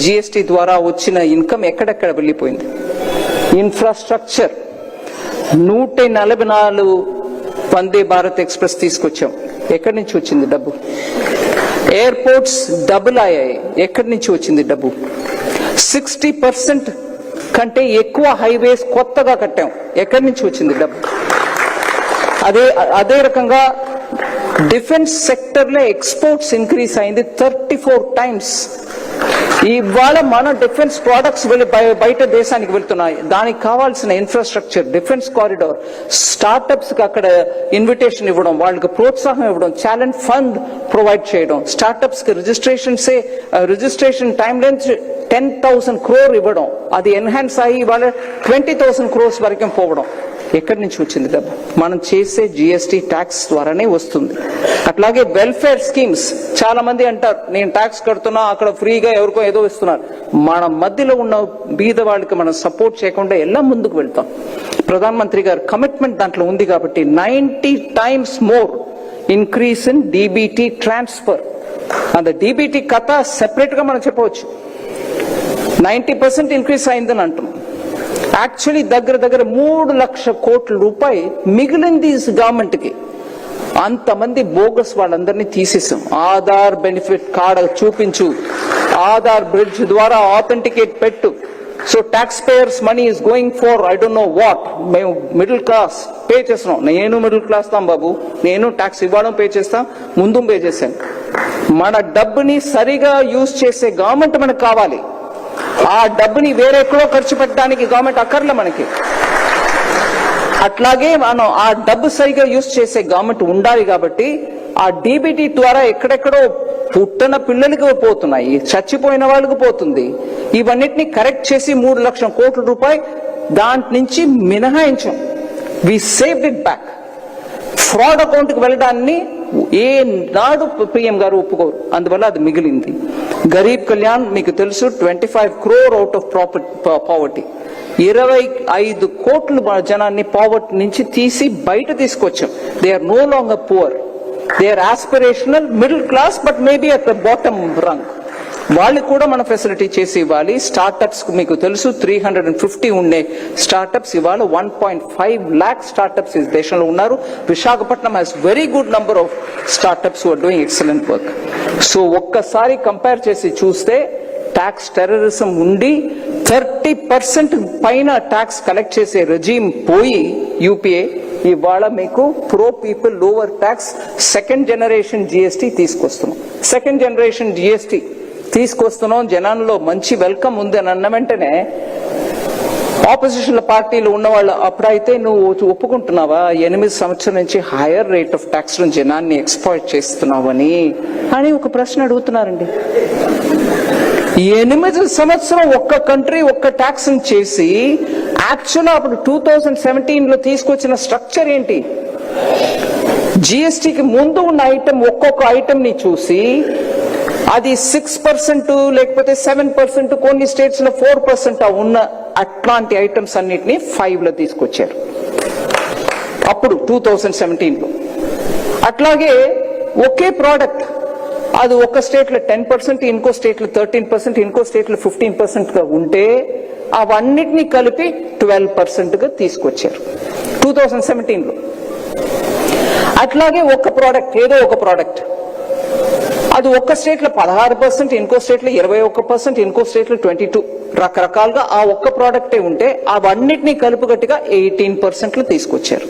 GST ద్వారా వచ్చిన income ఎక్కడెక్కడ వెళ్ళిపోయింది? ఇన్ఫ్రాస్ట్రక్చర్ 144 వందే భారత్ ఎక్స్ప్రెస్ తీసుకొచ్చాం, ఎక్కడి నుంచి వచ్చింది డబ్బు? ఎయిర్పోర్ట్స్ డబుల్ అయ్యాయి, ఎక్కడి నుంచి వచ్చింది డబ్బు? 60% కంటే ఎక్కువ హైవేస్ కొత్తగా కట్టాం, ఎక్కడి నుంచి వచ్చింది డబ్బు? అదే రకంగా డిఫెన్స్ సెక్టర్ లో ఎక్స్పోర్ట్స్ ఇంక్రీజ్ అయింది 34 times. ఇవాళ మన డిఫెన్స్ ప్రొడక్ట్స్ బయట దేశానికి వెళ్తున్నాయి. దానికి కావాల్సిన ఇన్ఫ్రాస్ట్రక్చర్, డిఫెన్స్ కారిడార్, స్టార్టప్స్ కి అక్కడ ఇన్విటేషన్ ఇవ్వడం, వాళ్ళకి ప్రోత్సాహం ఇవ్వడం, టాలెంట్ ఫండ్ ప్రొవైడ్ చేయడం, స్టార్టప్స్ కి రిజిస్ట్రేషన్ టైం లెంత్ 10,000 crore ఇవ్వడం, అది ఎన్హాన్స్ అయ్యి ఇవాళ 20,000 crores వరకు పోవడం. ఎక్కడి నుంచి వచ్చింది డబ్బు? మనం చేసే జిఎస్టీ ట్యాక్స్ ద్వారానే వస్తుంది. అట్లాగే వెల్ఫేర్ స్కీమ్స్, చాలా మంది అంటారు నేను ట్యాక్స్ కడుతున్నా అక్కడ ఫ్రీగా ఎవరికో ఏదో ఇస్తున్నారు. మన మధ్యలో ఉన్న బీద వాళ్ళకి మనం సపోర్ట్ చేయకుండా ఎలా ముందుకు వెళ్తాం? ప్రధాన మంత్రి గారు కమిట్మెంట్ దాంట్లో ఉంది కాబట్టి 90 times more increase in DBT transfer. అంత డిబిటీ కథ సెపరేట్ గా మనం చెప్పవచ్చు. 90% ఇంక్రీస్ అయిందని అంటున్నాం. యాక్చువల్లీ దగ్గర 3 లక్షల కోట్ల రూపాయలు మిగిలింది గవర్నమెంట్ కి. అంతమంది బోగస్ వాళ్ళందరినీ తీసేసాం. ఆధార్ బెనిఫిట్ కార్డు చూపించు, ఆధార్ బ్రిడ్జ్ ద్వారా ఆథెంటికేట్ పెట్టు. So tax payers money is going for I don't know what. మేము మిడిల్ క్లాస్ పే చేస్తున్నాం. నేను మిడిల్ క్లాస్ తాం బాబు, నేను ట్యాక్స్ ఇవ్వడం పే చేస్తాం, ముందు పే చేశాను. మన డబ్బుని సరిగా యూజ్ చేసే గవర్నమెంట్ మనకు కావాలి. ఆ డబ్బుని వేరెక్కడో ఖర్చు పెట్టడానికి గవర్నమెంట్ అక్కర్లే మనకి. అట్లాగే మనం ఆ డబ్బు సరిగా యూజ్ చేసే గవర్నమెంట్ ఉండాలి. కాబట్టి ఆ డిబిటీ ద్వారా ఎక్కడెక్కడో పుట్టిన పిల్లలకి పోతున్నాయి, చచ్చిపోయిన వాళ్ళకి పోతుంది. ఇవన్నిటిని కరెక్ట్ చేసి 3 లక్షల కోట్ల రూపాయలు దాంట్ నుంచి మినహాయించాం. We saved it back. Fraud account కి వెళ్ళడాన్ని ఏ నాడు పిఎం గారు ఒప్పుకోరు, అందువల్ల అది మిగిలింది. గరీబ్ కళ్యాణ్ మీకు తెలుసు, 25 crore అవుట్ ఆఫ్ పావర్టీ. 25 కోట్ల జనాన్ని పావర్టీ నుంచి తీసి బయట తీసుకొచ్చాం. They are no longer poor, they are aspirational middle class, but maybe at the bottom rung. వాళ్ళకి కూడా మన ఫెసిలిటీ చేసి ఇవ్వాలి. స్టార్టప్స్ మీకు తెలుసు 350 ఉండే స్టార్టప్స్ ఇవాళ 1.5 lakh స్టార్టప్స్ ఈ దేశంలో ఉన్నారు. Visakhapatnam has very good number of startups who are doing excellent work. So ఒక్కసారి కంపేర్ చేసి చూస్తే ట్యాక్స్ టెర్రరిజం ఉండి 30% పైన ట్యాక్స్ కలెక్ట్ చేసే రెజీమ్ పోయి యూపీఏ ఇవాళ మీకు pro people lower tax second generation GST తీసుకొస్తున్నాం. సెకండ్ జనరేషన్ జిఎస్టీ తీసుకొస్తున్నాం. జనాల్లో మంచి వెల్కమ్ ఉంది అని అన్న వెంటనే ఆపోజిషన్ పార్టీలు ఉన్నవాళ్ళు అప్పుడైతే నువ్వు ఒప్పుకుంటున్నావా 8 సంవత్సరాల నుంచి హైయర్ రేట్ ఆఫ్ ట్యాక్స్ జనాన్ని ఎక్స్‌ప్లాయిట్ చేస్తున్నావని అని ఒక ప్రశ్న అడుగుతున్నారండి. 8 సంవత్సరం ఒక్క కంట్రీ ఒక్క ట్యాక్స్ చేసి యాక్చువల్ అప్పుడు 2017లో తీసుకొచ్చిన స్ట్రక్చర్ ఏంటి? జిఎస్టీకి ముందు ఉన్న ఐటమ్ ఒక్కొక్క ఐటమ్ ని చూసి అది 6% లేకపోతే 7%, కొన్ని స్టేట్స్ లో 4% ఉన్న అట్లాంటి ఐటమ్స్ అన్నిటిని 5 లో తీసుకొచ్చారు అప్పుడు 2017లో. అట్లాగే ఒకే ప్రోడక్ట్ అది ఒక స్టేట్ లో 10%, ఇంకో స్టేట్ లో 13%, ఇంకో స్టేట్ లో 15% గా ఉంటే అవన్నిటిని కలిపి 12% గా తీసుకొచ్చారు 2017లో. అట్లాగే ఒక ప్రోడక్ట్, ఏదో ఒక ప్రోడక్ట్ అది ఒక్క స్టేట్ లో 16%, ఇంకో స్టేట్ లో 21%, ఇంకో స్టేట్ లో 22%, రకరకాలుగా ఆ ఒక్క ప్రోడక్టే ఉంటే అవన్నిటినీ కలుపుగట్టుగా 18% లో తీసుకొచ్చారు.